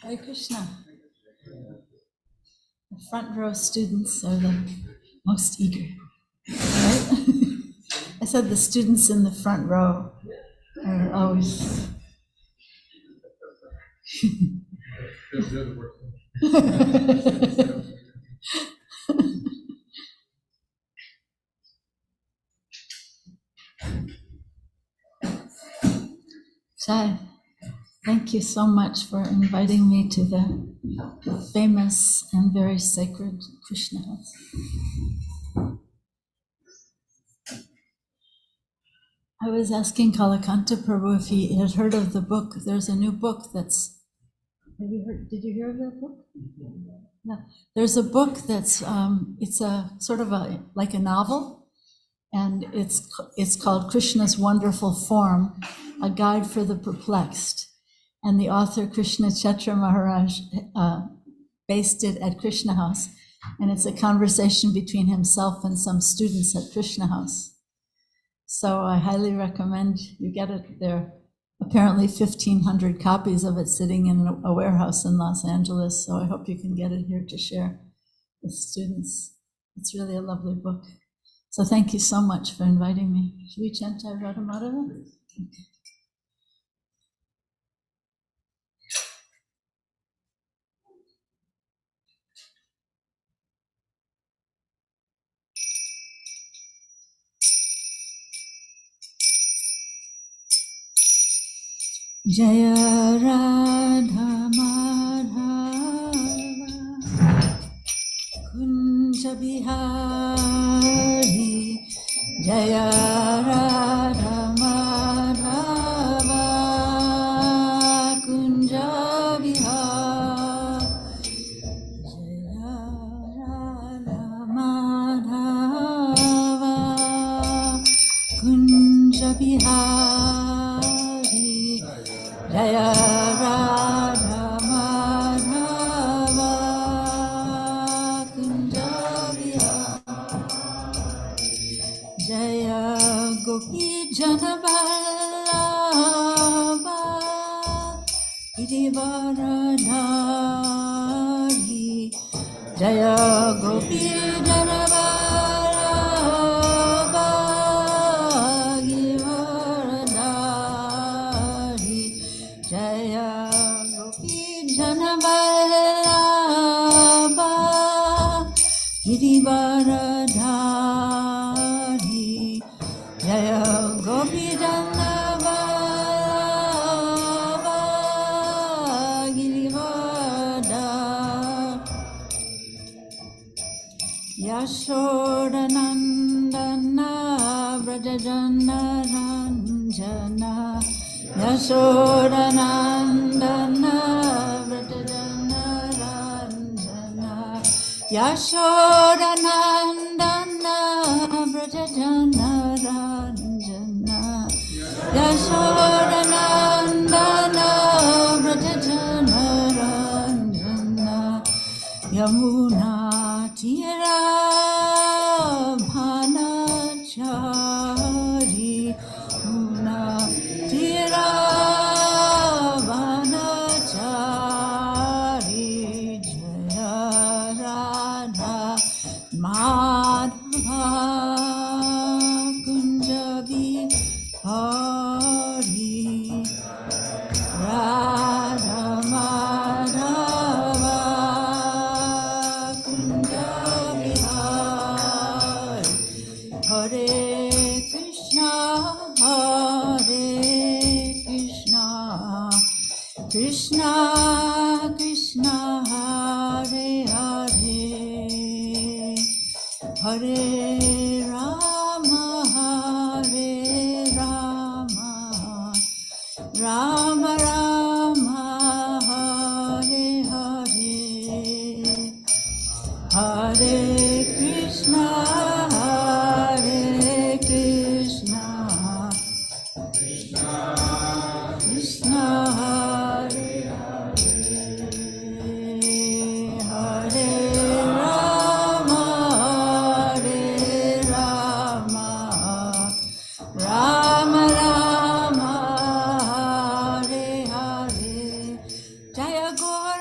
Hare Krishna. The front row students are the most eager, right? I said the students in the front row are always. Shai, thank you so much for inviting me to the famous and very sacred Krishna house. I was asking Kalakanta Prabhu if he had heard of the book. There's a new book that's. Have you heard? Did you hear of that book? Yeah. There's a book that's. It's a sort of like a novel, and it's called Krishna's Wonderful Form, a guide for the perplexed. And the author Krishna Chetra Maharaj based it at Krishna House, and it's a conversation between himself and some students at Krishna House. So I highly recommend you get it. There are apparently 1,500 copies of it sitting in a warehouse in Los Angeles, so I hope you can get it here to share with students. It's really a lovely book. So thank you so much for inviting me. Should we chant Radha Madhava? Okay. Jaya Radha Madhava Kunja Bihari Jaya Radha Madhava Kunja Bihari Jaya Radha Madhava Kunja Bihari Jaya Radha Madhava Kunja Bihari Jaya Gopi Jana Vallabha Girivaradhari Jaya Gopi Jana Vallabha Girivaradhari Jaya Gopi Jana Vallabha Girivaradhari Jaya Gopi Jana Vallabha Girivaradhari Yashodanandana Vrajajana Ranjana Yashodanandana Vrajajana Ranjana Yashodanandana Vrajajana Ranjana Yashodanandana Vrajajana Ranjana Yamuna Tira Bhanachari Muna Tira Bhanachari Jaya Radha Madhava Kunja Bihari Radha Madhava Kunja Bihari Hare Krishna Krishna Krishna Hare Hare Hare Rama Rama Rama Hare Hare Hare Krishna Krishna Hare Hare Rama Rama Rama Hare Hare Jaya Gaura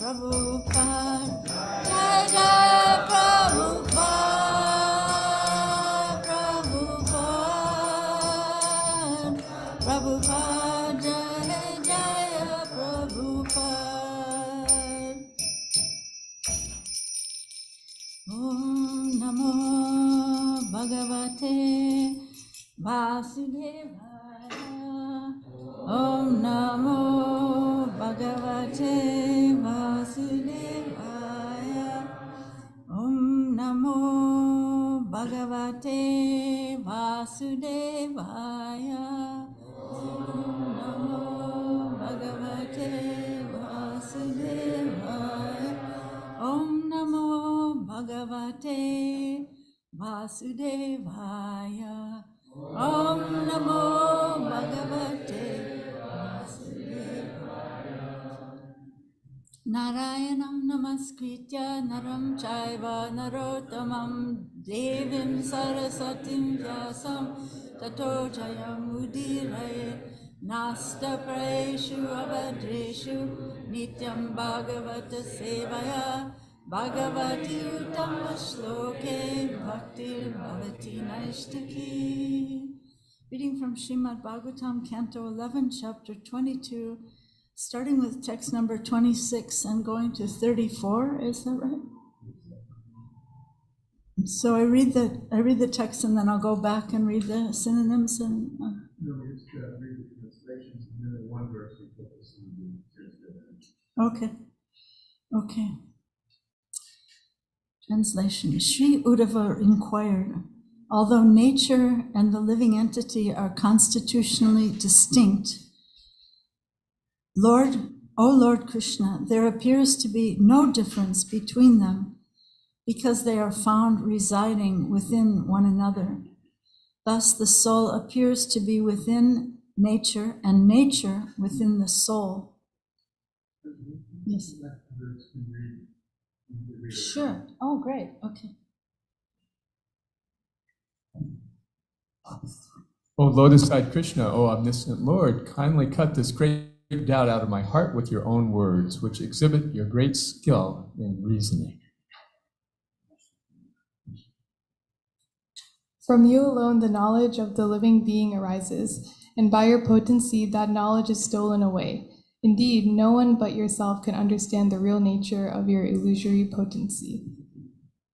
Prabhupada, Jai Jai Prabhupada, Prabhupada, Prabhupada, Jai Jai Prabhupada. Om Namo Bhagavate Vasudevaya. Om Namo Bhagavate Vasudevaya. Om Namo Bhagavate Vasudevaya. Om Namo Bhagavate Vasudevaya. Om Namo Bhagavate Vasudevaya. Om Namo Bhagavate Vasudevaya. Narayanam Namaskritya Naram Chaiva Narottamam Devim Sarasatim Vyasam Tato Jayam Udiraye Nasta Praeshu Avadreshu Nityam Bhagavata Sevaya Bhagavati Uttama Shloke Bhaktir Bhavati Naishtaki. Reading from Srimad Bhagavatam, Canto 11, Chapter 22, starting with text number 26 and going to 34. Is that right? So I read the text and then I'll go back and read the synonyms and. No, we just read the translations and then in one verse we focus on the Okay. Okay. Translation. Sri Uddhava inquired, although nature and the living entity are constitutionally distinct, O Lord Krishna, there appears to be no difference between them because they are found residing within one another. Thus, the soul appears to be within nature and nature within the soul. Yes. Sure. Oh, great. Okay. O lotus-eyed Krishna, O omniscient Lord, kindly cut this great doubt out of my heart with your own words, which exhibit your great skill in reasoning. From you alone the knowledge of the living being arises, and by your potency that knowledge is stolen away. Indeed, no one but yourself can understand the real nature of your illusory potency.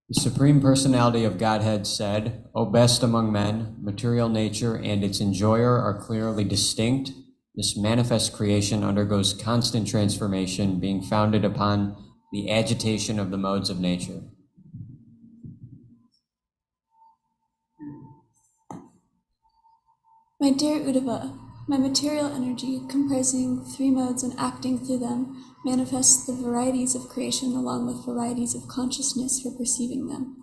The Supreme Personality of Godhead said, O best among men, material nature and its enjoyer are clearly distinct. This manifest creation undergoes constant transformation, being founded upon the agitation of the modes of nature. My dear Uddhava, my material energy, comprising three modes and acting through them, manifests the varieties of creation along with varieties of consciousness for perceiving them.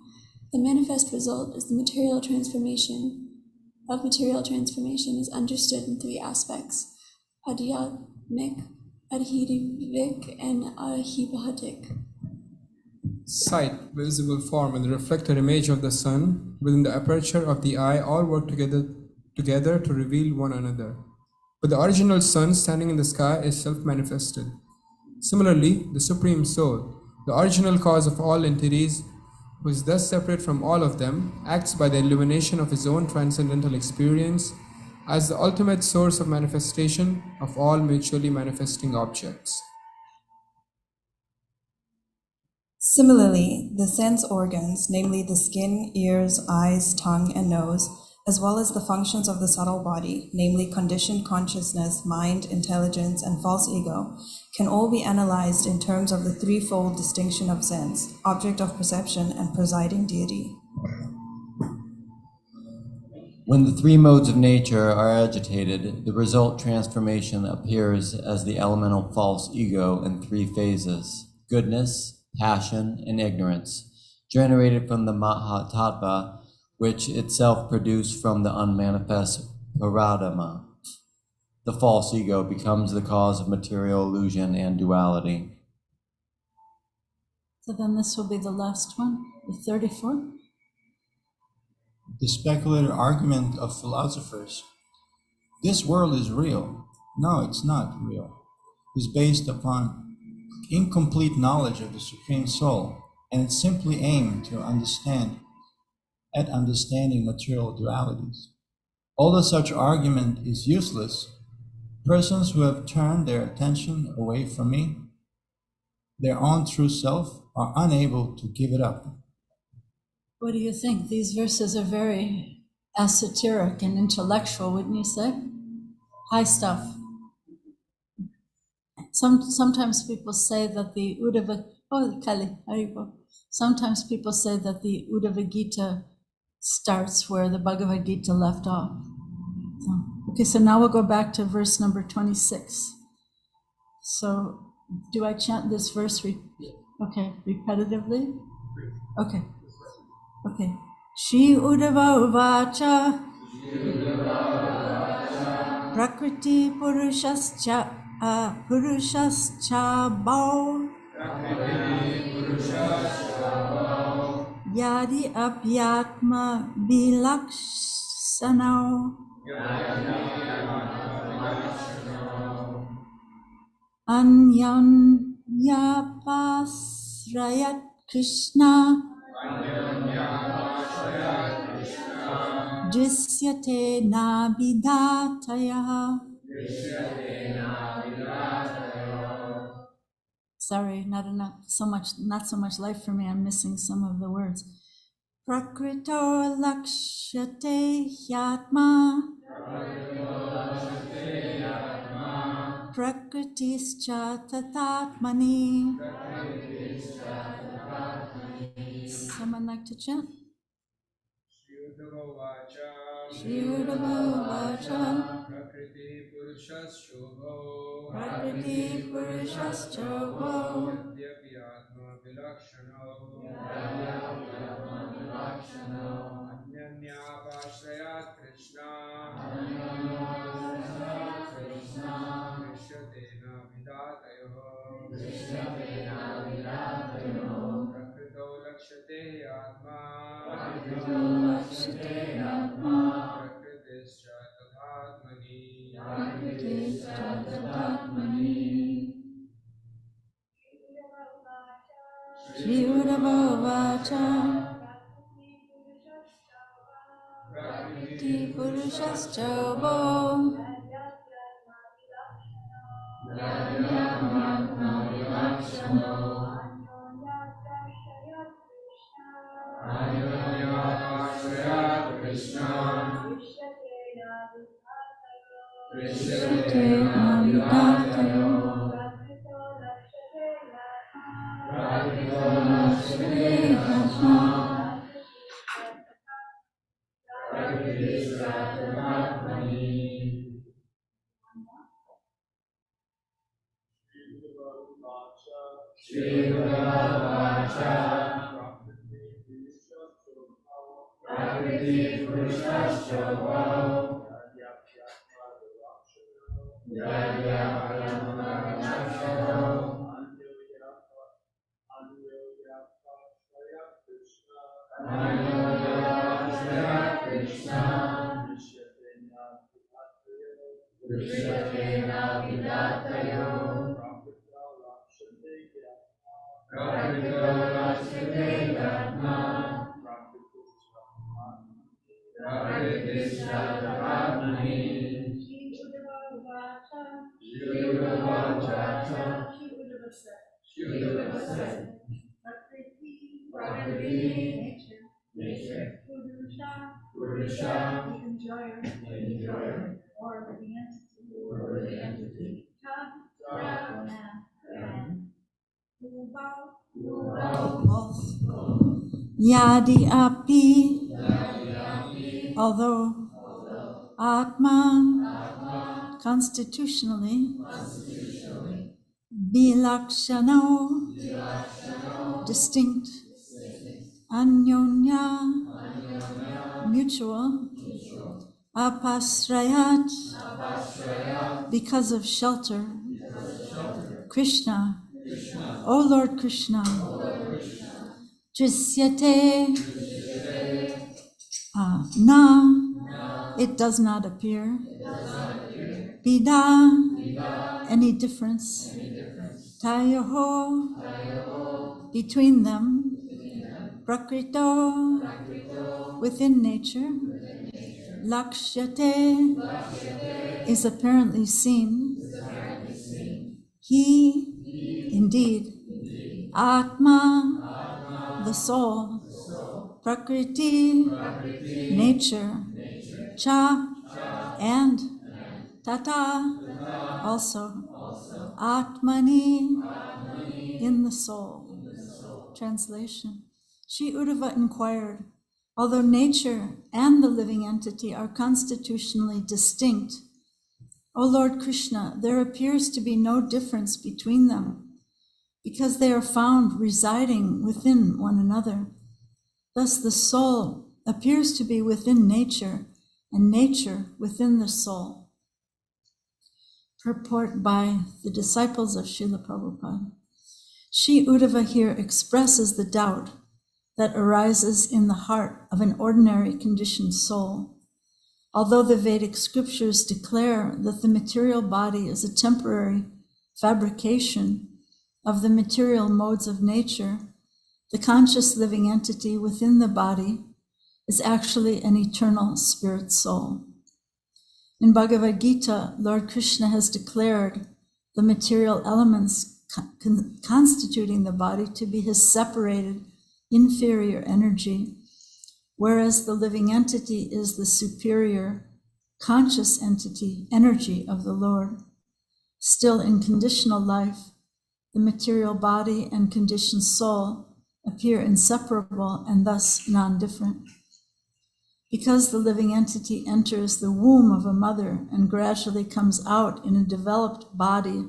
The manifest result is the material transformation is understood in three aspects: adhyatmic, adhidivik, and ahibhatik. Sight, visible form, and the reflected image of the sun within the aperture of the eye all work together to reveal one another. But the original sun standing in the sky is self-manifested. Similarly, the Supreme Soul, the original cause of all entities, who is thus separate from all of them, acts by the illumination of his own transcendental experience as the ultimate source of manifestation of all mutually manifesting objects. Similarly, the sense organs, namely the skin, ears, eyes, tongue, and nose, as well as the functions of the subtle body, namely conditioned consciousness, mind, intelligence, and false ego, can all be analyzed in terms of the threefold distinction of sense, object of perception, and presiding deity. When the three modes of nature are agitated, the result transformation appears as the elemental false ego in three phases: goodness, passion, and ignorance, generated from the Mahatattva, which itself produced from the unmanifest Paradama. The false ego becomes the cause of material illusion and duality. So then this will be the last one, the 34. The speculative argument of philosophers, this world is real. No, it's not real. Is based upon incomplete knowledge of the Supreme Soul, and its simply aim to understanding material dualities. Although such argument is useless, persons who have turned their attention away from me, their own true self, are unable to give it up. What do you think? These verses are very esoteric and intellectual, wouldn't you say? High stuff. Sometimes people say that the Sometimes people say that the Uddhava Gita starts where the Bhagavad Gita left off. So now we'll go back to verse number 26. So do I chant this verse repetitively? Okay. Shri Uddhava Uvacha Prakriti Purushascha Bhau Yadi Apyatma Vilakshano Anyanyapasrayat Krishna Drisyate Nabidataya. Sorry, not so much life for me. I'm missing some of the words. Prakrito lakshate yatma Prakritischa tatatmani. Someone like to chant? Shri Uddhava Vacha Prakriti Purushascha Yadyapi Atma Vilakshano Anyanyapashrayat Krishna Krishyatena Vidatayo Prakrito Lakshate Atma Prakritischa Tathātmani. Shri Uddhava Vacha Prakriti Purushascha Anyanyapashrayat Krishna Krishyate Navidatayo. Yadi api, although Atma, constitutionally, Bilakshano, distinct, Anyonya, mutual, Apasrayat, because of shelter, Krishna, O Lord Krishna, Drisyate, na, it does not appear, Vida, any difference, Tayoho, between them, Prakrito, within nature, Lakshyate, is apparently seen. He, indeed, Atma, the soul, Prakriti, nature, Cha, and Tata, also, Atmani, in the soul. Translation. Sri Uddhava inquired, although nature and the living entity are constitutionally distinct, O Lord Krishna, there appears to be no difference between them, because they are found residing within one another. Thus the soul appears to be within nature, and nature within the soul. Purport by the disciples of Srila Prabhupada. Sri Uddhava here expresses the doubt that arises in the heart of an ordinary conditioned soul. Although the Vedic scriptures declare that the material body is a temporary fabrication of the material modes of nature, the conscious living entity within the body is actually an eternal spirit soul. In Bhagavad Gita, Lord Krishna has declared the material elements constituting the body to be his separated, inferior energy, whereas the living entity is the superior, conscious entity, energy of the Lord. Still, in conditional life, the material body and conditioned soul appear inseparable and thus non-different. Because the living entity enters the womb of a mother and gradually comes out in a developed body,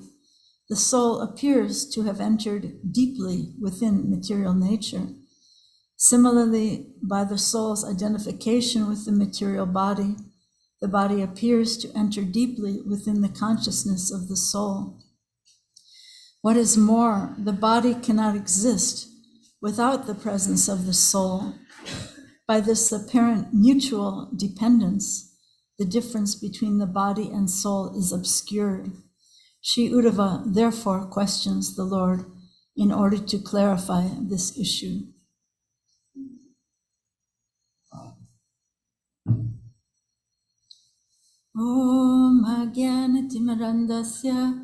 the soul appears to have entered deeply within material nature. Similarly, by the soul's identification with the material body, the body appears to enter deeply within the consciousness of the soul. What is more, the body cannot exist without the presence of the soul. By this apparent mutual dependence, the difference between the body and soul is obscured. Sri Uddhava therefore questions the Lord in order to clarify this issue. Om Ajnanatimirandasya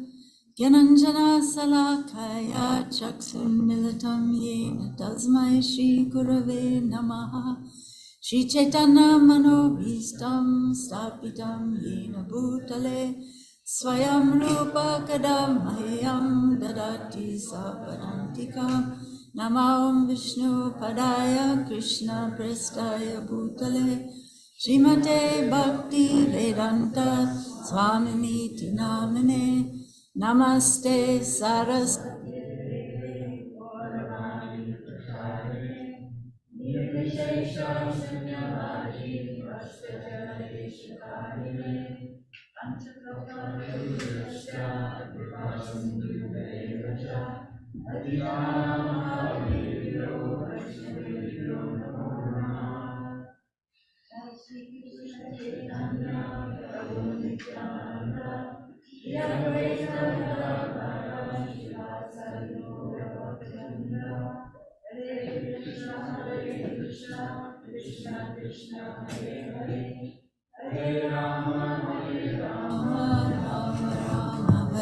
Gyananjana Salakaya Chaksun Militam Yena Tasmai Shri Gurave Namaha Shri Chaitanya Manobhistam Stapitam Yena Bhutale Swayam Rupa Kadam Mahyam Dadati Saparantika Namaham Vishnu Padaya Krishna Prestaya Bhutale Srimate Bhakti Vedanta Swaminiti Namane Namaste Saraswati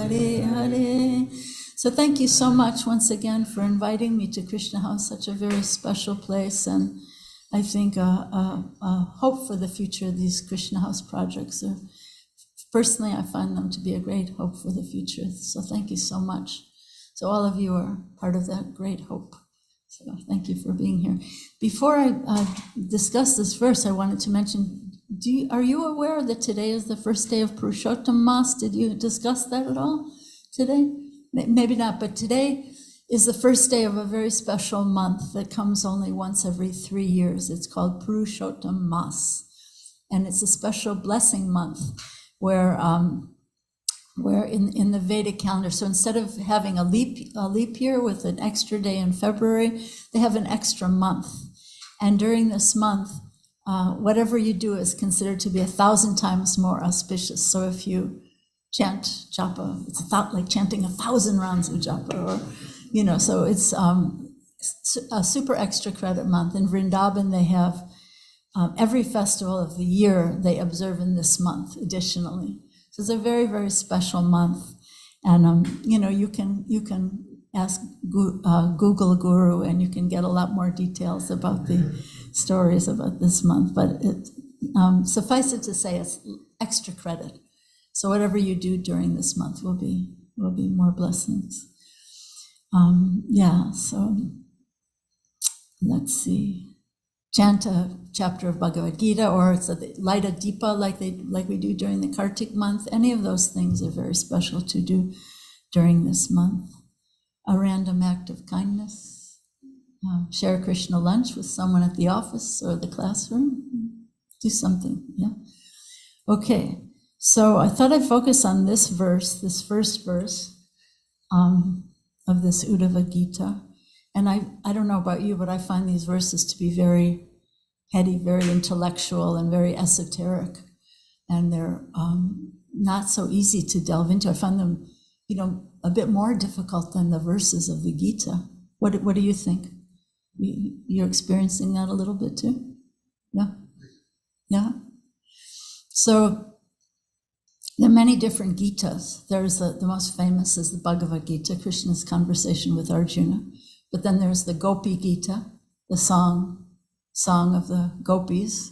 Hare Hare. So thank you so much once again for inviting me to Krishna House, such a very special place, and I think a hope for the future of these Krishna House projects. Personally, I find them to be a great hope for the future. So thank you so much. So all of you are part of that great hope. So thank you for being here. Before I discuss this verse, I wanted to mention, are you aware that today is the first day of Purushottam Mas? Did you discuss that at all today? Maybe not, but today is the first day of a very special month that comes only once every 3 years. It's called Purushottam Mas, and it's a special blessing month where in the Vedic calendar, so instead of having a leap year with an extra day in February, they have an extra month. And during this month, whatever you do is considered to be 1,000 times more auspicious. So if you chant japa. It's like chanting 1,000 rounds of japa, or, so it's a super extra credit month. In Vrindavan, they have every festival of the year they observe in this month additionally. So it's a very, very special month. And, you can ask Google Guru, and you can get a lot more details about the stories about this month. But suffice it to say, it's extra credit. So whatever you do during this month will be more blessings. So let's see. Chant a chapter of Bhagavad Gita, or light a deepa like we do during the Kartik month. Any of those things are very special to do during this month. A random act of kindness. Share Krishna lunch with someone at the office or the classroom. Do something, yeah. Okay, so I thought I'd focus on this first verse of this Uddhava Gita. And I don't know about you, but I find these verses to be very heady, very intellectual, and very esoteric. And they're not so easy to delve into. I find them, a bit more difficult than the verses of the Gita. What do you think? You're experiencing that a little bit too? Yeah? So there are many different Gitas. There's the most famous is the Bhagavad Gita, Krishna's conversation with Arjuna. But then there's the Gopi Gita, the song of the gopis,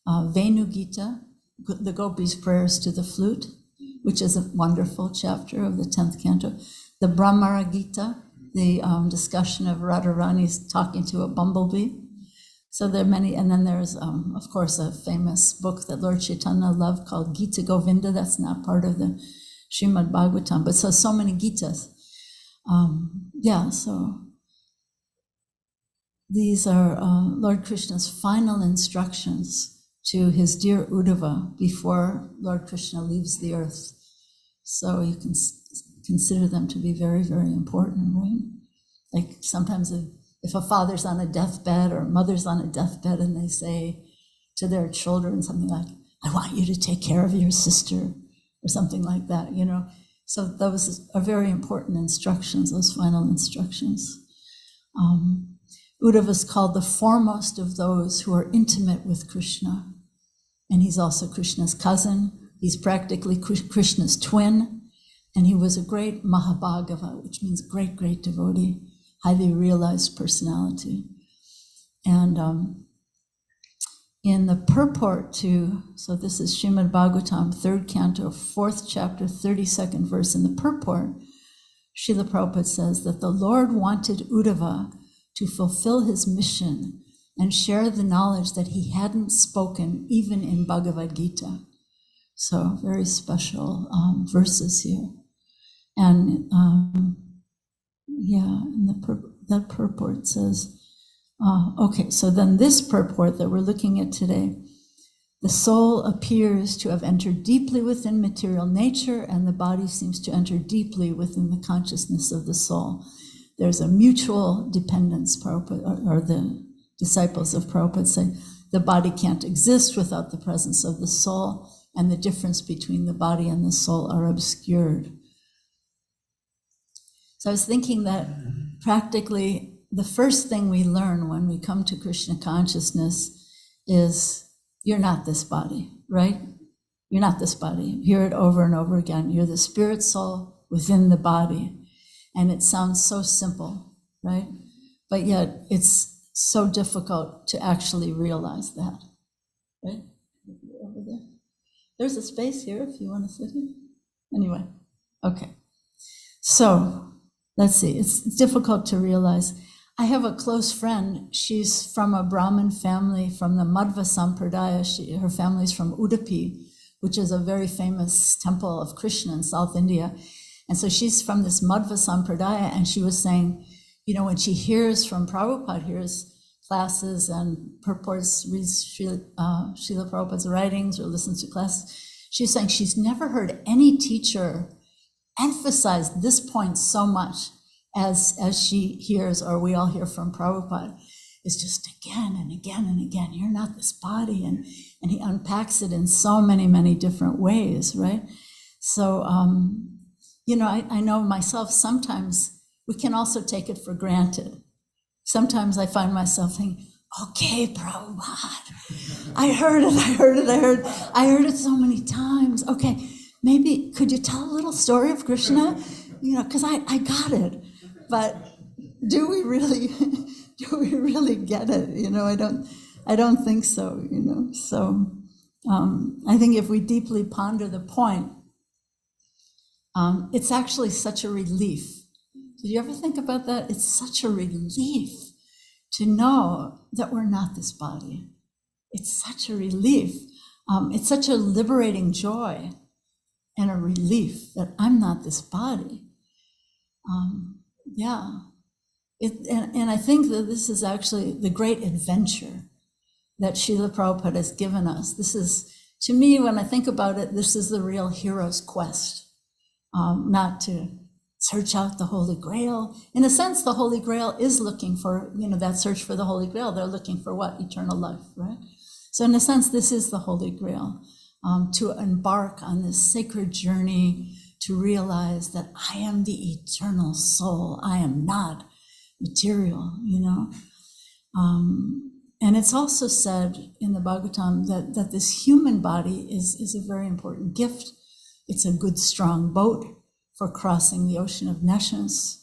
Venu Gita, the gopis' prayers to the flute, which is a wonderful chapter of the 10th canto. The Brahmara Gita, the discussion of Radharani's talking to a bumblebee. So there are many, and then there's, of course, a famous book that Lord Chaitanya loved called Gita Govinda. That's not part of the Srimad Bhagavatam, but so many Gitas. So these are Lord Krishna's final instructions to his dear Uddhava before Lord Krishna leaves the earth. So you can consider them to be very, very important, right? Like sometimes if a father's on a deathbed or a mother's on a deathbed and they say to their children something like, I want you to take care of your sister, or something like that, So those are very important instructions, those final instructions. Uddhava is called the foremost of those who are intimate with Krishna. And he's also Krishna's cousin. He's practically Krishna's twin. And he was a great Mahabhagava, which means great, great devotee, highly realized personality. And in the purport so this is Srimad Bhagavatam, 3rd canto, 4th chapter, 32nd verse. In the purport, Srila Prabhupada says that the Lord wanted Uddhava to fulfill his mission and share the knowledge that he hadn't spoken even in Bhagavad Gita. So very special verses here. And that purport says, so then this purport that we're looking at today, the soul appears to have entered deeply within material nature, and the body seems to enter deeply within the consciousness of the soul. There's a mutual dependence, Prabhupada, or the disciples of Prabhupada say, the body can't exist without the presence of the soul, and the difference between the body and the soul are obscured. So I was thinking that practically the first thing we learn when we come to Krishna consciousness is, you're not this body, right? You're not this body. You hear it over and over again. You're the spirit soul within the body. And it sounds so simple, right? But yet it's so difficult to actually realize that, right? Over there. There's a space here if you want to sit here. Anyway, okay. So let's see, it's difficult to realize. I have a close friend. She's from a Brahmin family from the Madhva Sampradaya. Her family's from Udupi, which is a very famous temple of Krishna in South India. And so she's from this Madhva Sampradaya, and she was saying, when she hears from Prabhupada, hears classes and purports, reads Srila Prabhupada's writings or listens to classes, she's saying she's never heard any teacher emphasize this point so much as she hears, or we all hear from Prabhupada. It's just again and again and again, you're not this body. And he unpacks it in so many, many different ways, right? So, I know myself, sometimes we can also take it for granted. Sometimes I find myself thinking, okay, Prabhupada, I heard it so many times. Okay, maybe could you tell a little story of Krishna? Because I got it, but do we really get it? I don't think so. So I think if we deeply ponder the point, it's actually such a relief. Did you ever think about that? It's such a relief to know that we're not this body. It's such a relief. It's such a liberating joy and a relief that I'm not this body. And I think that this is actually the great adventure that Srila Prabhupada has given us. This is, to me, when I think about it, this is the real hero's quest. Not to search out the Holy Grail. In a sense, the Holy Grail is looking for, that search for the Holy Grail. They're looking for what? Eternal life, right? So in a sense, this is the Holy Grail, to embark on this sacred journey to realize that I am the eternal soul. I am not material, And it's also said in the Bhagavatam that this human body is a very important gift. It's a good, strong boat for crossing the ocean of nescience.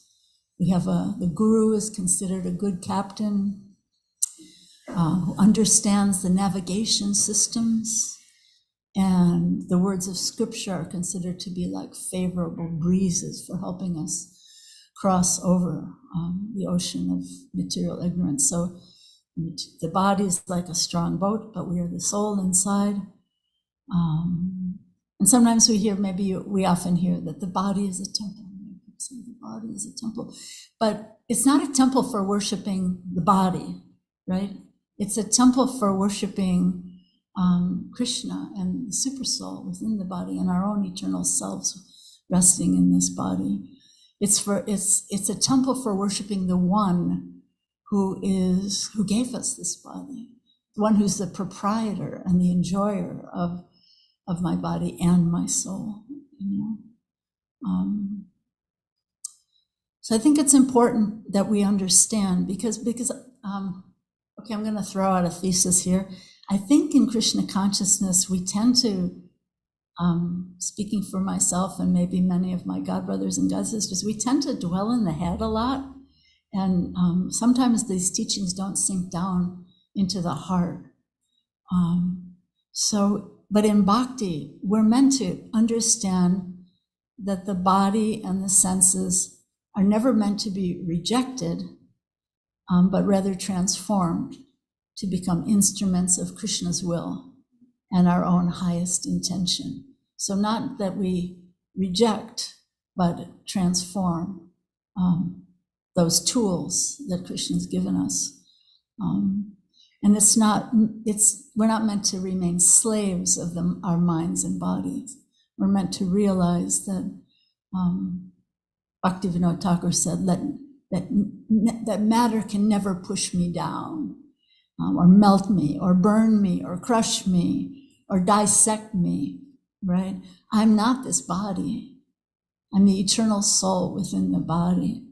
We have the guru is considered a good captain who understands the navigation systems, and the words of scripture are considered to be like favorable breezes for helping us cross over the ocean of material ignorance. So the body is like a strong boat, but we are the soul inside. And sometimes we often hear that the body is a temple. The body is a temple, but it's not a temple for worshiping the body, right? It's a temple for worshiping Krishna and the super soul within the body and our own eternal selves resting in this body. It's a temple for worshiping the one who gave us this body, the one who's the proprietor and the enjoyer of my body and my soul. So I think it's important that we understand because I'm going to throw out a thesis here. I think in Krishna consciousness, we tend to, speaking for myself and maybe many of my God brothers and God sisters, we tend to dwell in the head a lot. And sometimes these teachings don't sink down into the heart. But in bhakti, we're meant to understand that the body and the senses are never meant to be rejected, but rather transformed to become instruments of Krishna's will and our own highest intention. So not that we reject, but transform those tools that Krishna's given us. And we're not meant to remain slaves of our minds and bodies. We're meant to realize that Bhaktivinoda Thakur said that matter can never push me down, or melt me, or burn me, or crush me, or dissect me, right? I'm not this body. I'm the eternal soul within the body.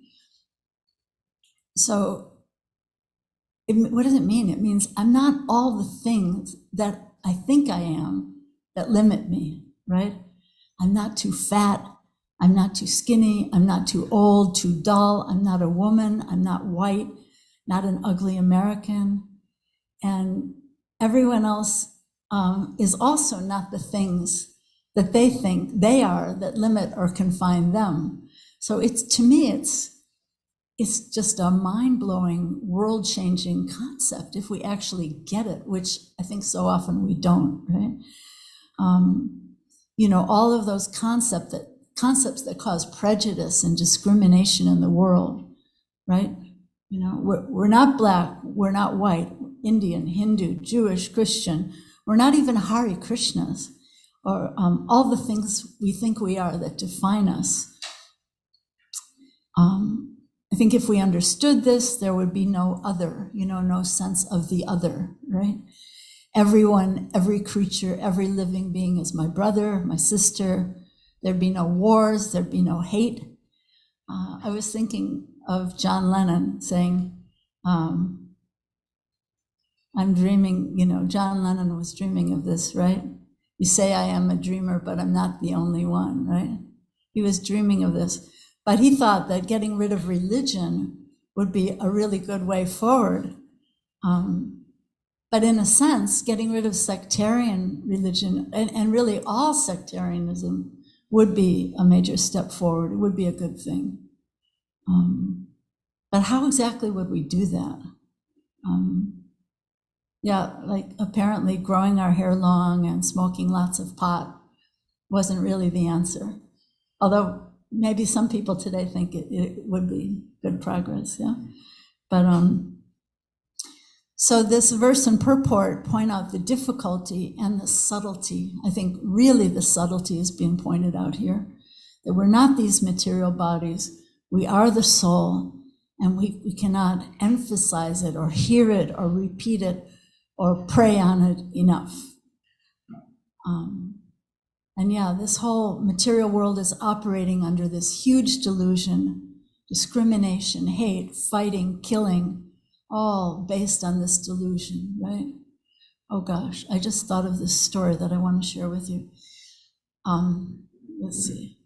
So what does it mean? It means I'm not all the things that I think I am that limit me, right? I'm not too fat. I'm not too skinny. I'm not too old, too dull. I'm not a woman. I'm not white, not an ugly American. And everyone else is also not the things that they think they are that limit or confine them. So to me, it's just a mind-blowing, world-changing concept if we actually get it, which I think so often we don't, right? All of those concepts that cause prejudice and discrimination in the world, right? We're not black, we're not white, Indian, Hindu, Jewish, Christian. We're not even Hare Krishnas, or all the things we think we are that define us. I think if we understood this, there would be no other, no sense of the other, right? Everyone, every creature, every living being is my brother, my sister. there'd be no wars, there'd be no hate. I was thinking of John Lennon saying, I'm dreaming, John Lennon was dreaming of this, right? You say I am a dreamer, but I'm not the only one, right? He was dreaming of this. But he thought that getting rid of religion would be a really good way forward. But in a sense, getting rid of sectarian religion and really all sectarianism would be a major step forward. It would be a good thing. But how exactly would we do that? Like apparently growing our hair long and smoking lots of pot wasn't really the answer. Although maybe some people today think it would be good progress, yeah? But so this verse and purport point out the difficulty and the subtlety. I think really the subtlety is being pointed out here, that we're not these material bodies, we are the soul, and we cannot emphasize it or hear it or repeat it or pray on it enough. And yeah, this whole material world is operating under this huge delusion, discrimination, hate, fighting, killing, all based on this delusion, right? Oh gosh, I just thought of this story that I want to share with you. Let's see.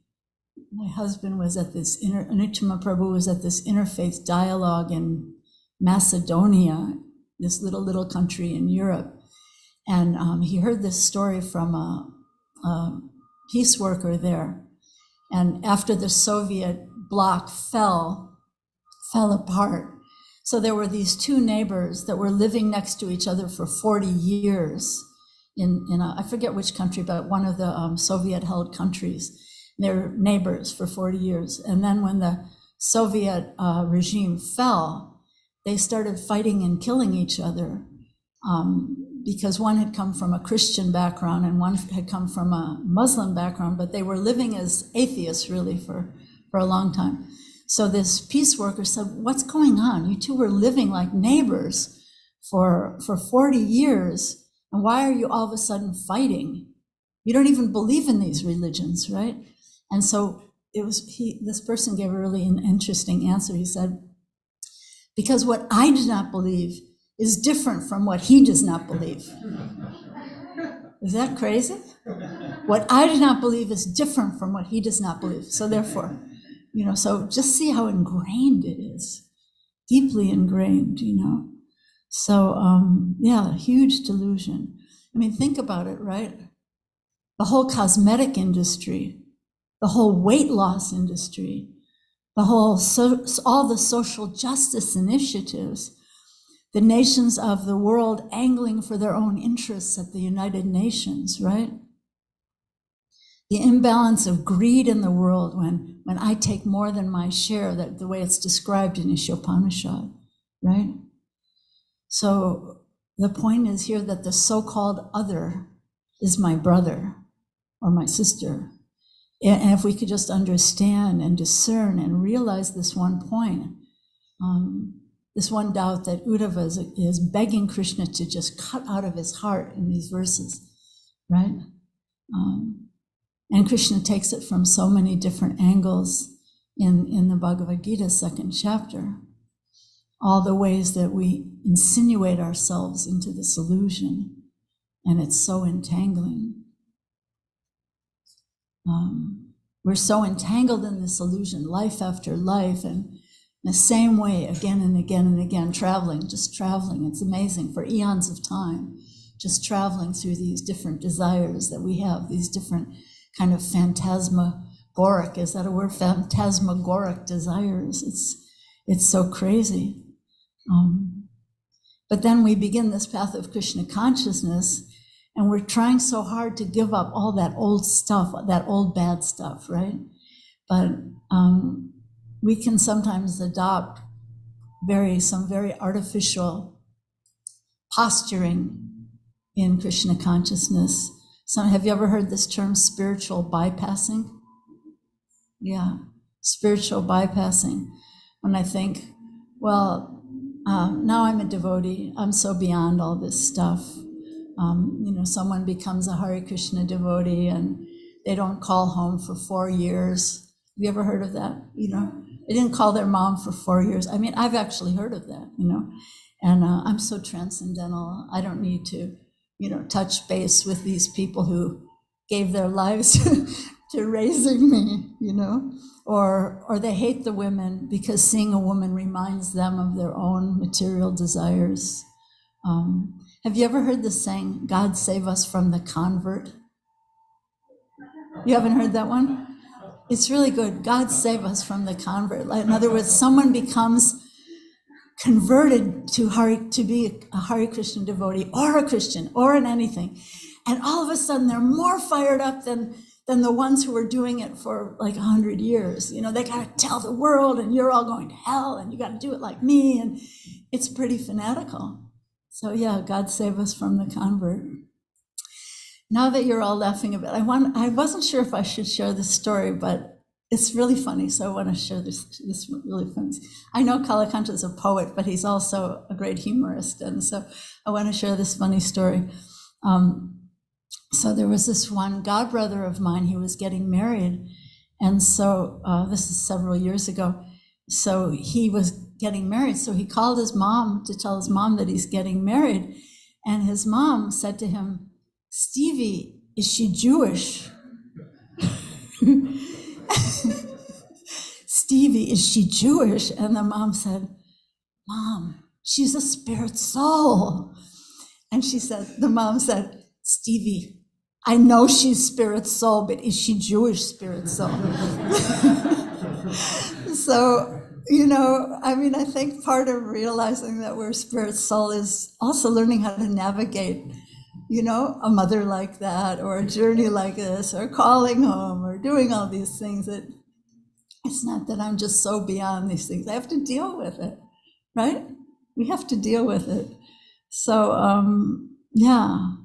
My husband was at this, Nitya Prabhu was at this interfaith dialogue in Macedonia, this little country in Europe. And he heard this story from a peace worker there. And after the Soviet bloc fell apart, so there were these two neighbors that were living next to each other for 40 years in I forget which country, but one of the Soviet-held countries. They're neighbors for 40 years. And then when the Soviet regime fell, they started fighting and killing each other because one had come from a Christian background and one had come from a Muslim background, but they were living as atheists really for a long time. So this peace worker said, what's going on? You two were living like neighbors for 40 years, and why are you all of a sudden fighting? You don't even believe in these religions, right? And so this person gave a really interesting answer. He said, because what I do not believe is different from what he does not believe. Is that crazy? What I do not believe is different from what he does not believe. So therefore, so just see how ingrained it is, deeply ingrained, So, huge delusion. I mean, think about it, right? The whole cosmetic industry, the whole weight loss industry, all the social justice initiatives, the nations of the world angling for their own interests at the United Nations, right? The imbalance of greed in the world when I take more than my share, that the way it's described in Ishopanishad, right? So the point is here that the so-called other is my brother or my sister. And if we could just understand and discern and realize this one point, this one doubt that Uddhava is begging Krishna to just cut out of his heart in these verses, right? And Krishna takes it from so many different angles in the Bhagavad Gita, 2nd chapter. All the ways that we insinuate ourselves into this illusion, and it's so entangling. We're so entangled in this illusion, life after life, and in the same way, again and again and again, just traveling. It's amazing, for eons of time, just traveling through these different desires that we have, these different kind of phantasmagoric, is that a word? Phantasmagoric desires. It's so crazy. But then we begin this path of Krishna consciousness, and we're trying so hard to give up all that old stuff, that old bad stuff, right? But we can sometimes adopt some very artificial posturing in Krishna consciousness. Have you ever heard this term, spiritual bypassing? Yeah, spiritual bypassing. When I think, well, now I'm a devotee, I'm so beyond all this stuff. Someone becomes a Hare Krishna devotee and they don't call home for 4 years. Have you ever heard of that? You know, they didn't call their mom for 4 years. I mean, I've actually heard of that, you know, and I'm so transcendental. I don't need to, you know, touch base with these people who gave their lives to raising me, you know, or they hate the women because seeing a woman reminds them of their own material desires. Have you ever heard the saying, God save us from the convert? You haven't heard that one? It's really good. God save us from the convert. Like, in other words, someone becomes converted to be a Hare Krishna devotee or a Christian or in anything. And all of a sudden they're more fired up than the ones who were doing it for like 100 years. You know, they got to tell the world and you're all going to hell and you got to do it like me. And it's pretty fanatical. So yeah, God save us from the convert. Now that you're all laughing a bit, I wasn't sure if I should share this story, but it's really funny. So I want to share this really funny. I know Kalakanta is a poet, but he's also a great humorist. And so I want to share this funny story. So there was this one godbrother of mine, he was getting married. And so this is several years ago. So he was getting married. So he called his mom to tell his mom that he's getting married. And his mom said to him, Stevie, is she Jewish? Stevie, is she Jewish? And the mom said, Mom, she's a spirit soul. And the mom said, Stevie, I know she's spirit soul, but is she Jewish spirit soul? So, you know, I mean, I think part of realizing that we're spirit soul is also learning how to navigate, you know, a mother like that, or a journey like this, or calling home, or doing all these things. That it's not that I'm just so beyond these things. I have to deal with it, right? We have to deal with it. So, yeah.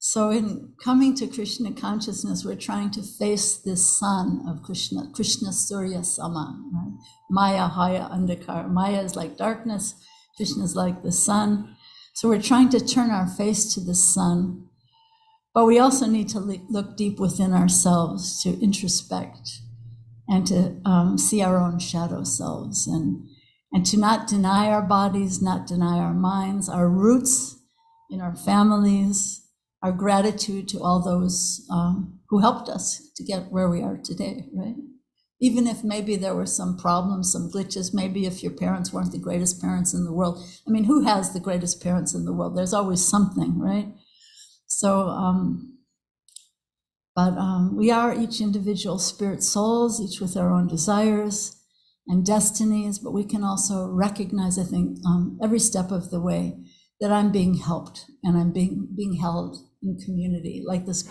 So in coming to Krishna consciousness, we're trying to face this sun of Krishna, Krishna Surya Sama, right? Maya, Haya, Andhakar. Maya is like darkness, Krishna is like the sun. So we're trying to turn our face to the sun, but we also need to look deep within ourselves to introspect and to see our own shadow selves and to not deny our bodies, not deny our minds, our roots in our families, our gratitude to all those who helped us to get where we are today, right? Even if maybe there were some problems, some glitches, maybe if your parents weren't the greatest parents in the world. I mean, who has the greatest parents in the world? There's always something, right? So, we are each individual spirit souls, each with our own desires and destinies, but we can also recognize, I think, every step of the way that I'm being helped and I'm being held in community. Like this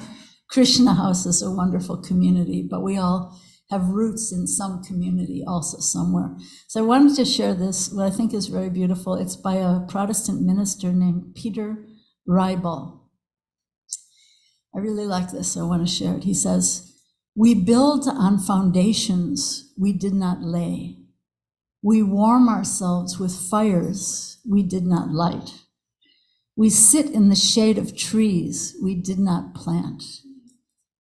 Krishna house is a wonderful community, but we all have roots in some community also somewhere. So I wanted to share this, what I think is very beautiful. It's by a Protestant minister named Peter Rybal. I really like this, so I want to share it. He says, we build on foundations we did not lay. We warm ourselves with fires we did not light. We sit in the shade of trees we did not plant.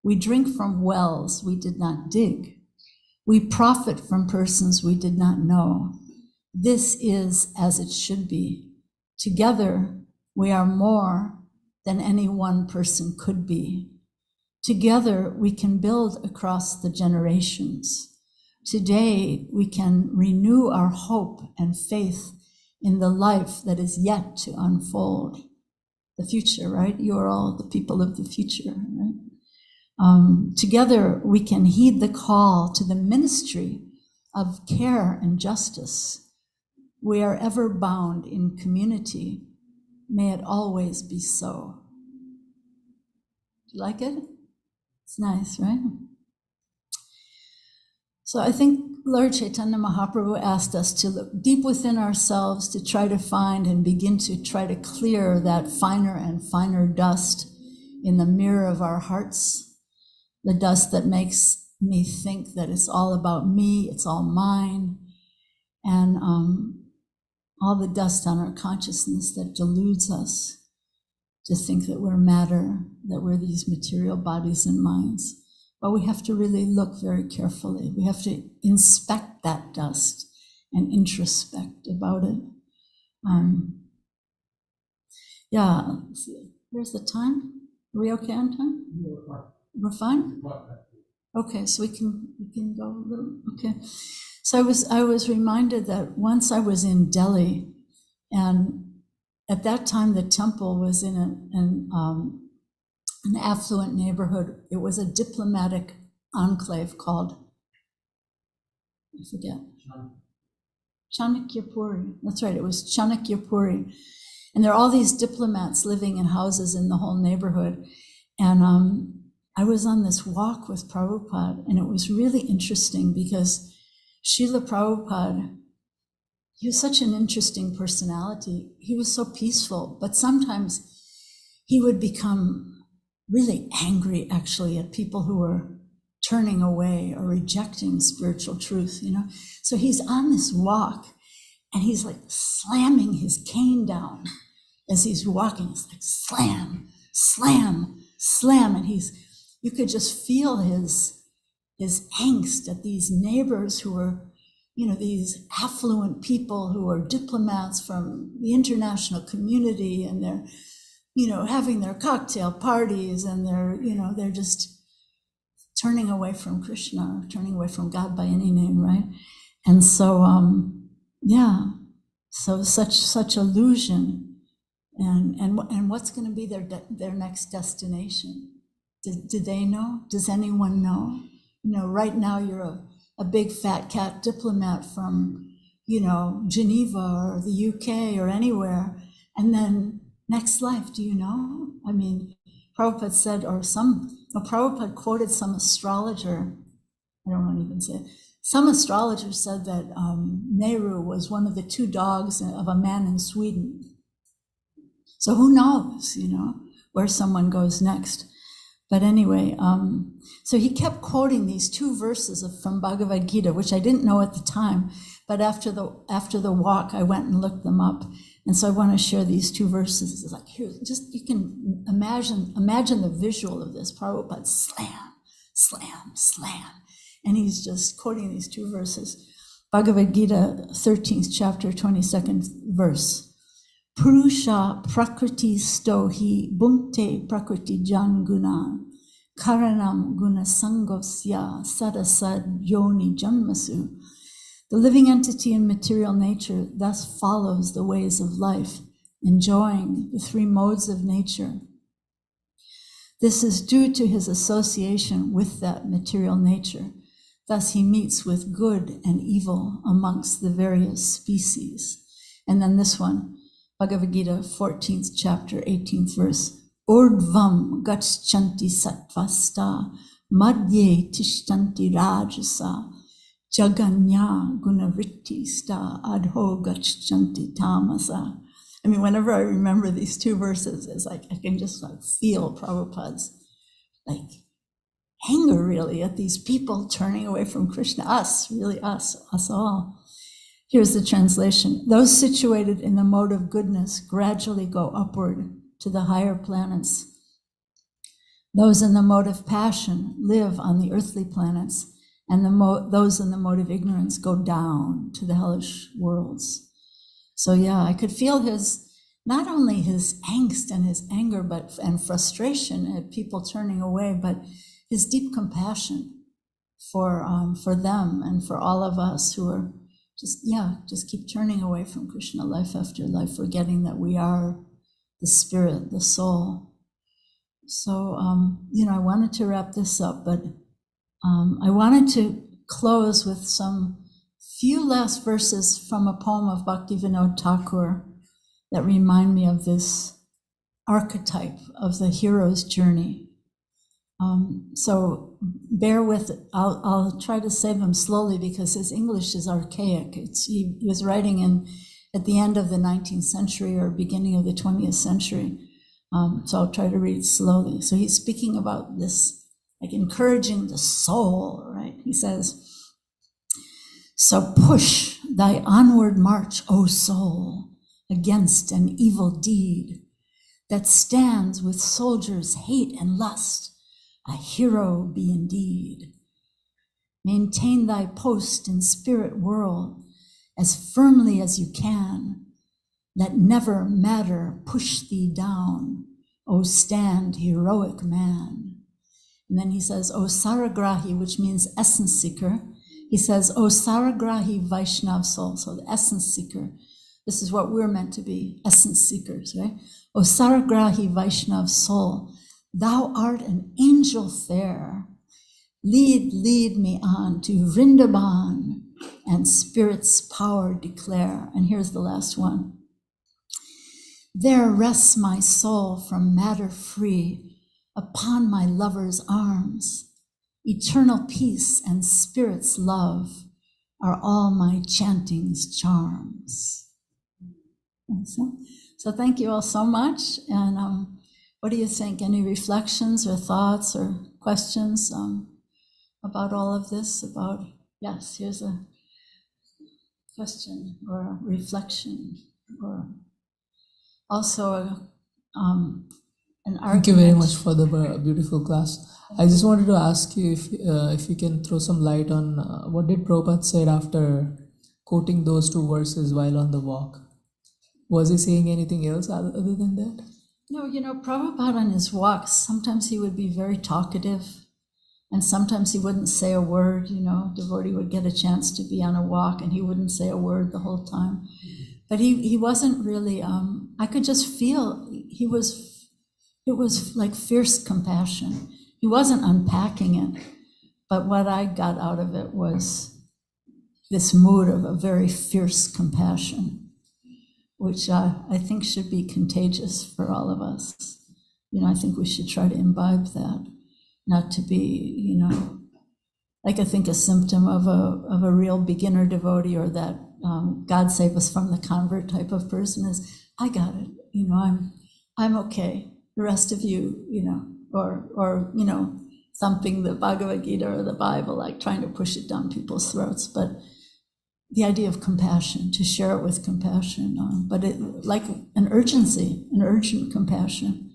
We drink from wells we did not dig. We profit from persons we did not know. This is as it should be. Together, we are more than any one person could be. Together, we can build across the generations. Today, we can renew our hope and faith in the life that is yet to unfold. The future, right? You are all the people of the future, right? Together, we can heed the call to the ministry of care and justice. We are ever bound in community. May it always be so. Do you like it? It's nice, right? So I think Lord Chaitanya Mahaprabhu asked us to look deep within ourselves to try to find and begin to try to clear that finer and finer dust in the mirror of our hearts. The dust that makes me think that it's all about me, it's all mine, and all the dust on our consciousness that deludes us to think that we're matter, that we're these material bodies and minds. but we have to really look very carefully. We have to inspect that dust and introspect about it. Yeah, let's see. Where's the time? Are we okay on time? We're fine? Okay, so we can go a little, okay. So I was reminded that once I was in Delhi, and at that time the temple was in an affluent neighborhood. It was a diplomatic enclave called, I forget, Chanakyapuri. That's right, it was Chanakyapuri. And there are all these diplomats living in houses in the whole neighborhood. And I was on this walk with Prabhupada, and it was really interesting because Srila Prabhupada, he was such an interesting personality. He was so peaceful, but sometimes he would become really angry, actually, at people who were turning away or rejecting spiritual truth, you know? So he's on this walk, and he's like slamming his cane down as he's walking. It's like slam, slam, slam. And you could just feel his angst at these neighbors who were, you know, these affluent people who are diplomats from the international community, and they're, you know, having their cocktail parties, and they're just turning away from Krishna, or turning away from God by any name, right? And so, so such illusion, and what's going to be their next destination? Do they know? Does anyone know? You know, right now you're a big fat cat diplomat from, you know, Geneva or the UK or anywhere, and then next life, do you know? I mean, Prabhupada said, Prabhupada quoted some astrologer, I don't want to even say it. Some astrologer said that Nehru was one of the 2 dogs of a man in Sweden. So who knows, you know, where someone goes next. But anyway, so he kept quoting these 2 verses from Bhagavad Gita, which I didn't know at the time, but after the walk, I went and looked them up. And so I want to share these 2 verses. It's like, here, just, you can imagine the visual of this. Prabhupada, slam, slam, slam. And he's just quoting these 2 verses. Bhagavad Gita, 13th chapter, 22nd verse. Purusha prakriti stohi bhunte prakriti jan gunan karanam guna sangosya sadasad yoni janmasu. The living entity in material nature thus follows the ways of life, enjoying the 3 modes of nature. This is due to his association with that material nature. Thus he meets with good and evil amongst the various species. And then this one, Bhagavad Gita, 14th chapter, 18th verse. Urdvam gachanti sattvasta madhye tishtanti rajasa jaganya gunavritti sta adho gachanti tamasa. I mean, whenever I remember these 2 verses, it's like I can just like feel Prabhupada's like anger really at these people turning away from Krishna, us all. Here's the translation. Those situated in the mode of goodness gradually go upward to the higher planets. Those in the mode of passion live on the earthly planets, and those in the mode of ignorance go down to the hellish worlds. So yeah, I could feel not only his angst and his anger, and frustration at people turning away, but his deep compassion for them and for all of us who are just keep turning away from Krishna life after life, forgetting that we are the spirit, the soul. So, I wanted to wrap this up, but I wanted to close with some few last verses from a poem of Bhaktivinoda Thakur that remind me of this archetype of the hero's journey. So bear with it. I'll try to say them slowly because his English is archaic. He was writing at the end of the 19th century or beginning of the 20th century. So I'll try to read it slowly. So he's speaking about this, like encouraging the soul, right? He says, so push thy onward march, O soul, against an evil deed that stands with soldiers' hate and lust a hero be indeed. Maintain thy post in spirit world as firmly as you can. Let never matter push thee down. O stand, heroic man. And then he says, O Saragrahi, which means essence seeker. He says, O Saragrahi Vaishnav soul, so the essence seeker. This is what we're meant to be, essence seekers, right? O Saragrahi Vaishnav soul, thou art an angel fair. Lead me on to Vrindavan and spirit's power declare. And here's the last one. There rests my soul from matter free upon my lover's arms. Eternal peace and spirit's love are all my chanting's charms. So thank you all so much. And what do you think? Any reflections or thoughts or questions about all of this? Yes, here's a question or a reflection or also an argument. Thank you very much for the beautiful class. I just wanted to ask you if you can throw some light on what did Prabhupada said after quoting those two verses while on the walk. Was he saying anything else other than that? No, Prabhupada on his walks, sometimes he would be very talkative and sometimes he wouldn't say a word, devotee would get a chance to be on a walk and he wouldn't say a word the whole time. But he wasn't really, I could just feel it was like fierce compassion. He wasn't unpacking it, but what I got out of it was this mood of a very fierce compassion, which I think should be contagious for all of us. I think we should try to imbibe that, not to be, like I think a symptom of a real beginner devotee or that God save us from the convert type of person is, I got it, I'm okay. The rest of you, or thumping the Bhagavad Gita or the Bible, like trying to push it down people's throats. But the idea of compassion, to share it with compassion, but like an urgency, an urgent compassion.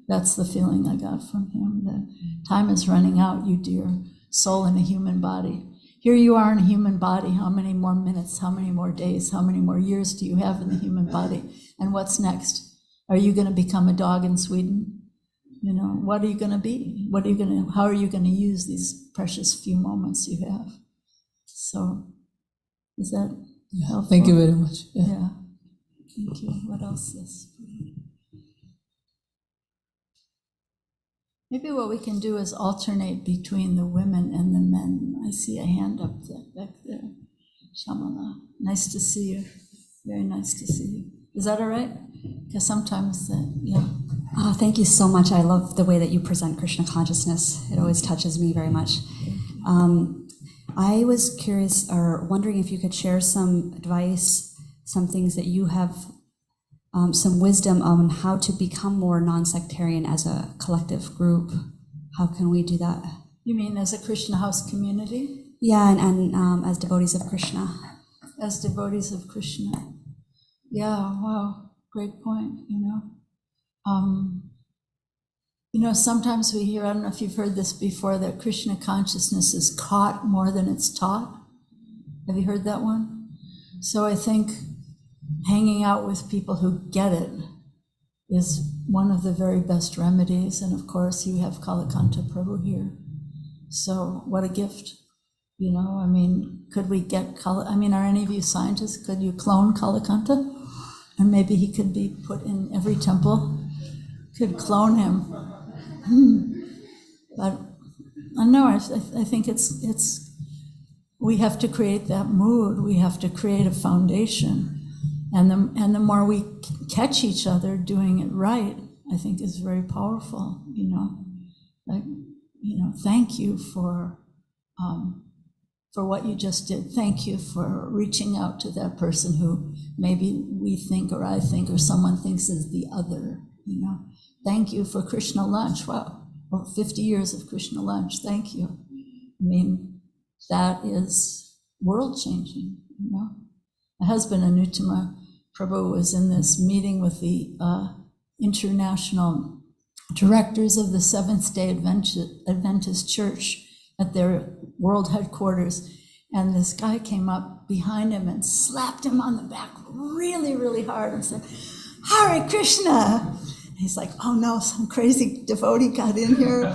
That's the feeling I got from him, that time is running out, you dear soul in a human body. Here you are in a human body. How many more minutes, how many more days, how many more years do you have in the human body? And what's next? Are you going to become a dog in Sweden? What are you going to be? How are you going to use these precious few moments you have? So, is that helpful? Thank you very much. Yeah. Thank you. What else is? Maybe what we can do is alternate between the women and the men. I see a hand up there, back there. Shamala, nice to see you. Very nice to see you. Is that all right? Because sometimes, yeah. Oh, thank you so much. I love the way that you present Krishna consciousness. It always touches me very much. I was curious or wondering if you could share some advice, some things that you have, some wisdom on how to become more non-sectarian as a collective group. How can we do that? You mean as a Krishna house community? Yeah, and as devotees of Krishna. As devotees of Krishna. Yeah, wow, great point, sometimes we hear, I don't know if you've heard this before, that Krishna consciousness is caught more than it's taught. Have you heard that one? So I think hanging out with people who get it is one of the very best remedies. And of course, you have Kalakanta Prabhu here. So what a gift, could we get are any of you scientists, could you clone Kalakanta? And maybe he could be put in every temple, could clone him. But no, I think it's we have to create that mood. We have to create a foundation, and the more we catch each other doing it right, I think is very powerful. Thank you for what you just did. Thank you for reaching out to that person who maybe we think or I think or someone thinks is the other. Thank you for Krishna lunch. Wow, 50 years of Krishna lunch. Thank you. That is world changing. My husband Anuttama Prabhu was in this meeting with the International directors of the Seventh-day Adventist Church at their world headquarters. And this guy came up behind him and slapped him on the back really, really hard and said, "Hare Krishna." And he's like, "Oh no, some crazy devotee got in here."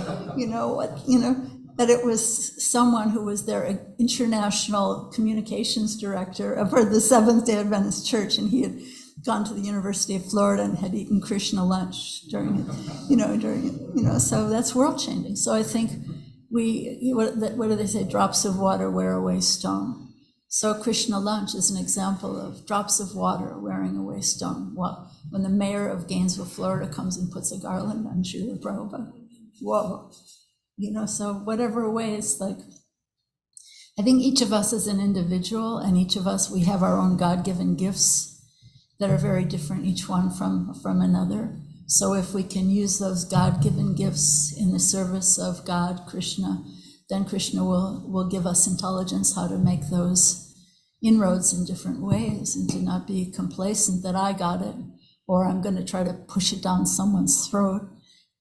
But it was someone who was their international communications director for the Seventh-day Adventist Church, and he had gone to the University of Florida and had eaten Krishna lunch during it, so that's world changing. So I think what do they say? Drops of water wear away stone. So Krishna lunch is an example of drops of water wearing away stone. Well, when the mayor of Gainesville, Florida comes and puts a garland on Srila Prabhupada, whoa. So whatever way, it's like, I think each of us is an individual, and each of us, we have our own God-given gifts that are very different, each one from another. So if we can use those God-given gifts in the service of God, Krishna, then Krishna will give us intelligence how to make those inroads in different ways, and to not be complacent that I got it, or I'm going to try to push it down someone's throat,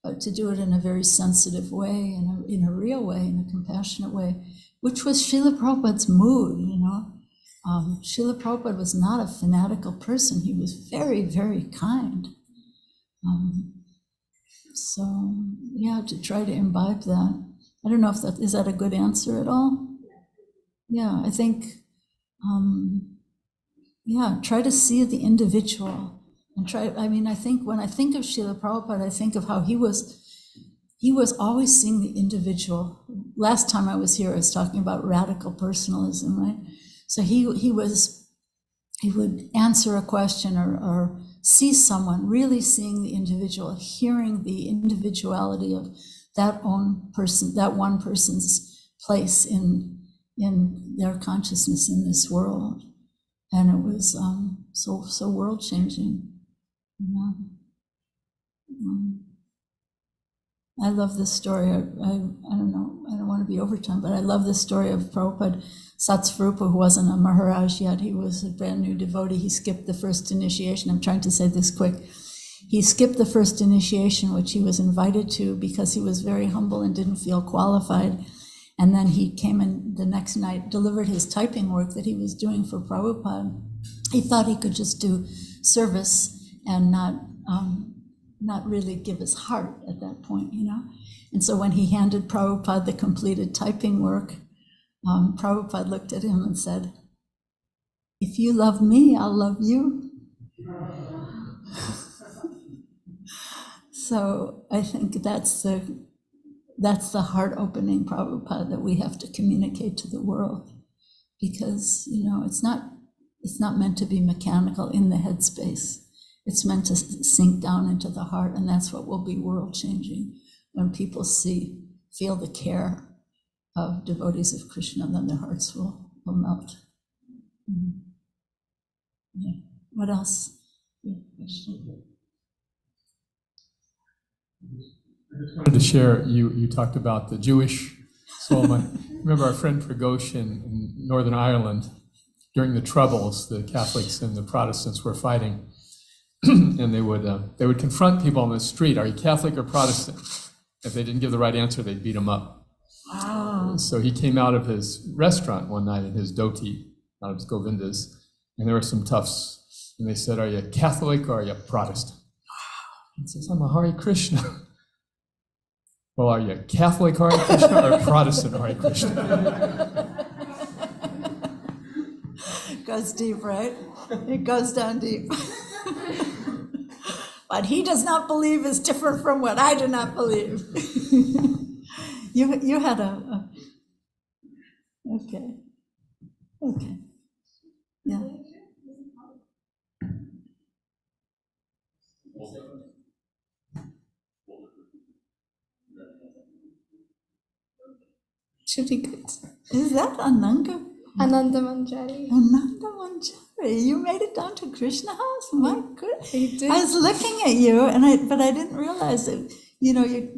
but to do it in a very sensitive way, in a real way, in a compassionate way, which was Srila Prabhupada's mood, Srila Prabhupada was not a fanatical person. He was very, very kind. To try to imbibe that. I don't know if is that a good answer at all? Yeah, I think, try to see the individual. And I think when I think of Srila Prabhupada, I think of how he was always seeing the individual. Last time I was here, I was talking about radical personalism, right? So he would answer a question or see someone, really seeing the individual, hearing the individuality of that one person's place in their consciousness in this world. And it was so world changing. I love this story. I don't know, I don't want to be overtime, but I love this story of Prabhupada Satsvarupa, who wasn't a Maharaj yet. He was a brand new devotee. He skipped the first initiation. I'm trying to say this quick. He skipped the first initiation, which he was invited to because he was very humble and didn't feel qualified. And then he came in the next night, delivered his typing work that he was doing for Prabhupada. He thought he could just do service and not really give his heart at that point, And so when he handed Prabhupada the completed typing work, Prabhupada looked at him and said, "If you love me, I'll love you." So I think that's the heart-opening Prabhupada that we have to communicate to the world, because it's not meant to be mechanical in the headspace. It's meant to sink down into the heart, and that's what will be world-changing. When people feel the care of devotees of Krishna, then their hearts will melt. Yeah. What else? I just wanted to share, you talked about the Jewish soul. Remember our friend Prigozhin in Northern Ireland, during the Troubles, the Catholics and the Protestants were fighting. And they would confront people on the street. Are you Catholic or Protestant? If they didn't give the right answer, they'd beat them up. Wow. So he came out of his restaurant one night in his dhoti, out of his Govindas, and there were some toughs. And they said, "Are you Catholic or are you Protestant?" He says, "I'm a Hare Krishna." "Well, are you Catholic Hare Krishna or Protestant Hare Krishna?" It goes deep, right? It goes down deep. What he does not believe is different from what I do not believe. You had okay. Yeah. Should be good. Is that Ananga? Ananda Manjari. Ananda Manjari. You made it down to Krishna House? My goodness. I did. I was looking at you, but I didn't realize that, you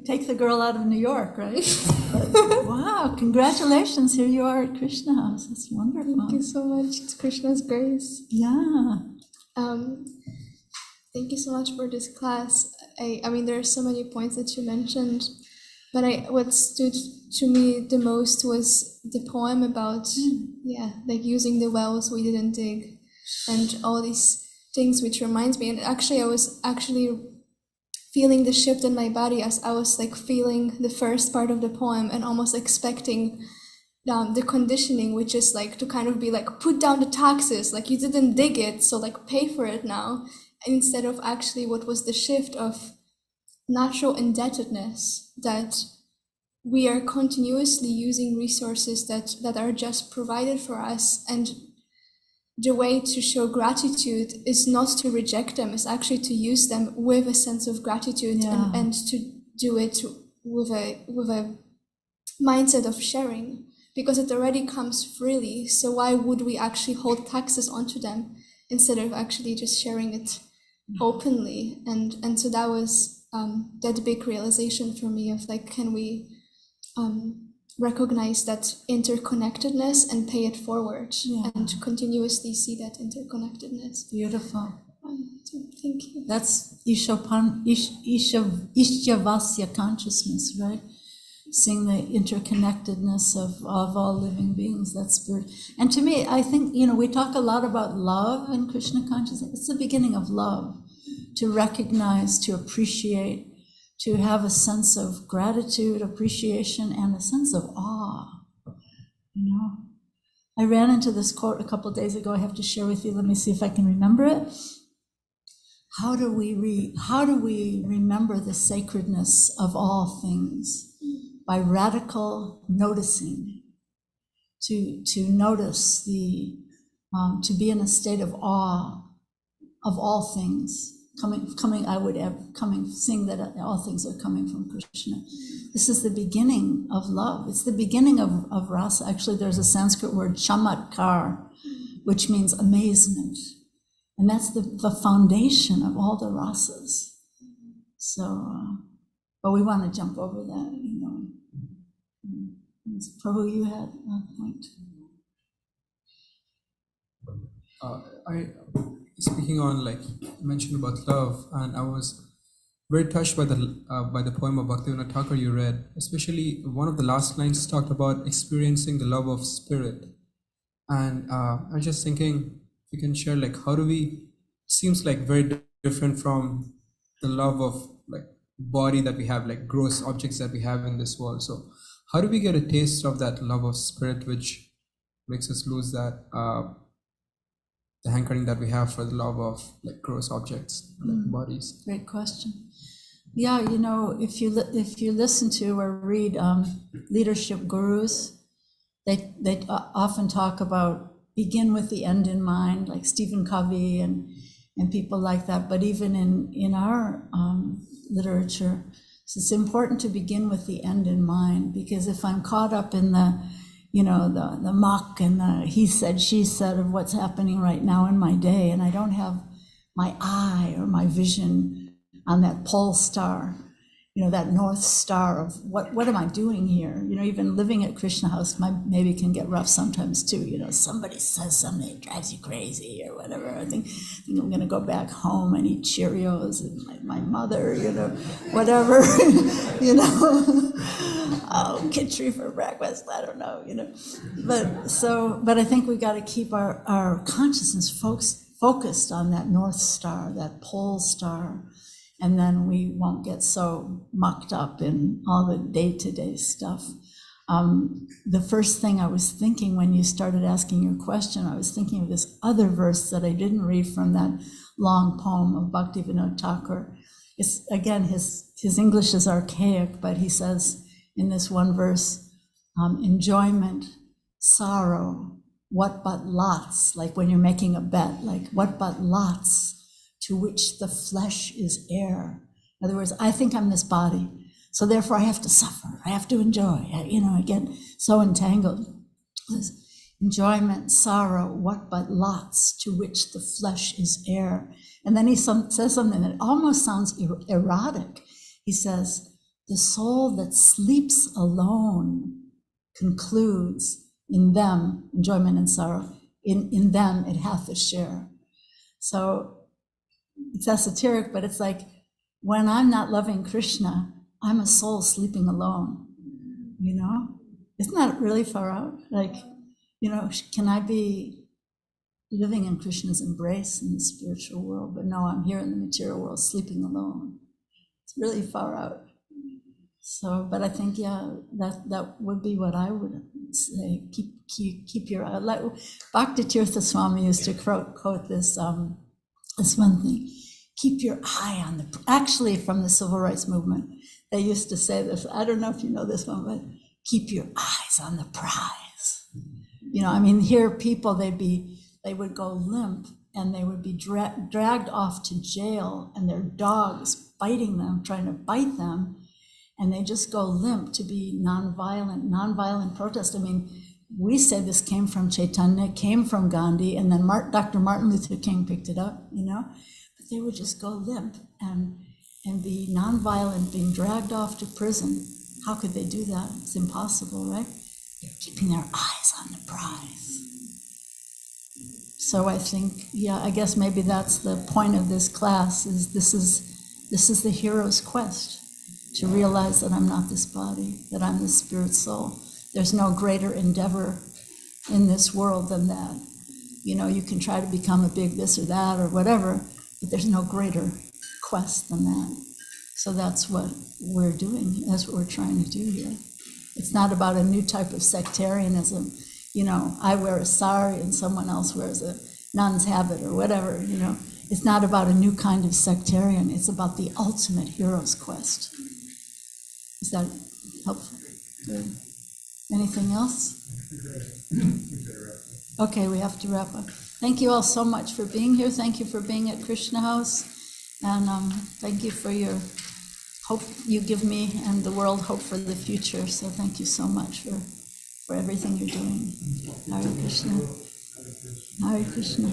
take the girl out of New York, right? Wow, congratulations. Here you are at Krishna House. That's wonderful. Thank you so much. It's Krishna's grace. Yeah. Thank you so much for this class. I mean, there are so many points that you mentioned, but what stood to me the most was the poem about, like using the wells we didn't dig and all these things, which reminds me, and actually I was feeling the shift in my body as I was like feeling the first part of the poem and almost expecting the conditioning, which is like to kind of be like, put down the taxes, like you didn't dig it, so like pay for it now, instead of actually what was the shift of natural indebtedness, that we are continuously using resources that are just provided for us, and the way to show gratitude is not to reject them, it's actually to use them with a sense of gratitude, and to do it with a mindset of sharing, because it already comes freely. So why would we actually hold taxes onto them instead of actually just sharing it openly? And so that was that big realization for me of like, can we recognize that interconnectedness and pay it forward, and continuously see that interconnectedness. Beautiful. So thank you. That's Ishavasya consciousness, right? Seeing the interconnectedness of all living beings, that's spirit. And to me, I think, we talk a lot about love in Krishna consciousness. It's the beginning of love, to recognize, to appreciate, to have a sense of gratitude, appreciation, and a sense of awe. I ran into this quote a couple of days ago. I have to share with you. Let me see if I can remember it. How do we remember the sacredness of all things? By radical noticing, to notice to be in a state of awe of all things. Seeing that all things are coming from Krishna. This is the beginning of love. It's the beginning of rasa. Actually, there's a Sanskrit word, chamatkar, which means amazement. And that's the foundation of all the rasas. So, but we want to jump over that, Prabhu, you had a point. Speaking on, like, you mentioned about love, and I was very touched by the poem of Bhaktivinoda Thakur you read. Especially one of the last lines talked about experiencing the love of spirit, and I was just thinking if you can share, like, how do we? Seems like very different from the love of like body that we have, like gross objects that we have in this world. So how do we get a taste of that love of spirit, which makes us lose that? The hankering that we have for the love of like gross objects, like bodies. Great question. Yeah, if you listen to or read leadership gurus, they often talk about begin with the end in mind, like Stephen Covey and people like that. But even in our literature, it's important to begin with the end in mind, because if I'm caught up in the muck and the he said, she said of what's happening right now in my day, and I don't have my eye or my vision on that pole star, that North Star of what am I doing here? Even living at Krishna House maybe can get rough sometimes too. Somebody says something that drives you crazy or whatever. I think I'm going to go back home and eat Cheerios and my mother, whatever, oh, kitchery for breakfast. I don't know, But I think we got to keep our consciousness focused on that North Star, that pole star. And then we won't get so mucked up in all the day-to-day stuff. The first thing I was thinking when you started asking your question, I was thinking of this other verse that I didn't read from that long poem of Bhaktivinoda Thakur. It's, again, his English is archaic, but he says in this one verse, enjoyment, sorrow, what but lots, like when you're making a bet, like what but lots, to which the flesh is heir. In other words, I think I'm this body, so therefore I have to suffer, I have to enjoy. I get so entangled. This enjoyment, sorrow, what but lots, to which the flesh is heir. And then he says something that almost sounds erotic. He says, the soul that sleeps alone concludes in them, enjoyment and sorrow, in them it hath a share. So it's esoteric, but it's like when I'm not loving Krishna, I'm a soul sleeping alone, you know? Isn't that really far out? Like, you know, can I be living in Krishna's embrace in the spiritual world, but no, I'm here in the material world sleeping alone. It's really far out. So, but I think, yeah, that would be what I would say. Keep your eye. Like Bhakti Tirtha Swami used to quote this one thing. Keep your eye on the. Actually, from the civil rights movement, they used to say this. I don't know if you know this one, but keep your eyes on the prize. You know, I mean, here people they would go limp and they would be dragged off to jail, and their dogs biting them, trying to bite them. And they just go limp to be nonviolent protest. I mean, we say this came from Chaitanya, came from Gandhi, and then Dr. Martin Luther King picked it up, you know? But they would just go limp and be nonviolent, being dragged off to prison. How could they do that? It's impossible, right? They're keeping their eyes on the prize. So I think, yeah, I guess maybe that's the point of this class, is this is the hero's quest. To realize that I'm not this body, that I'm the spirit soul. There's no greater endeavor in this world than that. You know, you can try to become a big this or that or whatever, but there's no greater quest than that. So that's what we're doing, that's what we're trying to do here. It's not about a new type of sectarianism. You know, I wear a sari and someone else wears a nun's habit or whatever, you know. It's not about a new kind of sectarian, it's about the ultimate hero's quest. Is that helpful? Good. Anything else? Okay, we have to wrap up. Thank you all so much for being here. Thank you for being at Krishna House. And thank you for your hope. You give me and the world hope for the future. So thank you so much for everything you're doing. Hare Krishna. Hare Krishna.